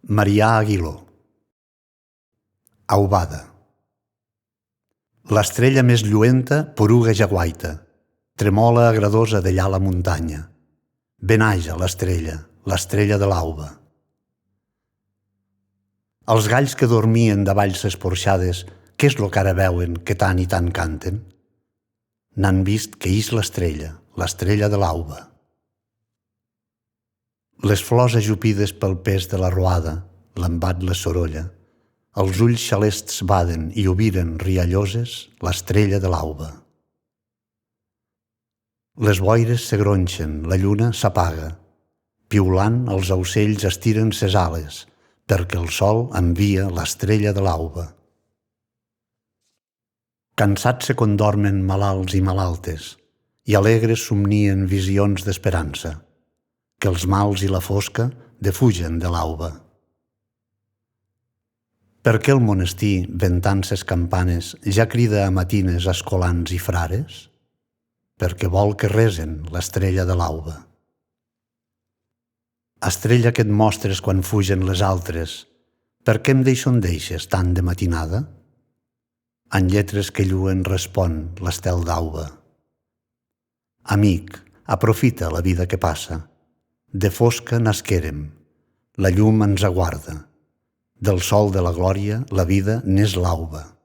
Marià Aguiló. Aubada. L'estrella més lluenta poruga ja guaita, tremola agradosa d'allà la muntanya. Benaja l'estrella de l'auba. Els galls que dormien davall ses porxades, què és lo que ara veuen que tant i tant canten? N'han vist que ix l'estrella de l'auba. Les flors ajupides pel pes de la roada, l'embat les sorolla. Els ulls xalests baden i obiren rialloses l'estrella de l'auba. Les boires se gronxen, la lluna s'apaga. Piulant, els aucells estiren ses ales, perquè el sol envia l'estrella de l'auba. Cansats se condormen malalts i malaltes, i alegres somnien visions d'esperança, que els mals i la fosca defugen de l'auba. Per què el monestir, ventant ses campanes, ja crida a matines escolans i frares? Perquè vol que resen l'estrella de l'auba. Estrella que et mostres quan fugen les altres, per què em deixes tant de matinada? En lletres que lluen respon l'estel d'auba. Amic, aprofita la vida que passa. De fosca nasquérem, la llum ens aguarda. Del sol de la glòria la vida n'és l'auba.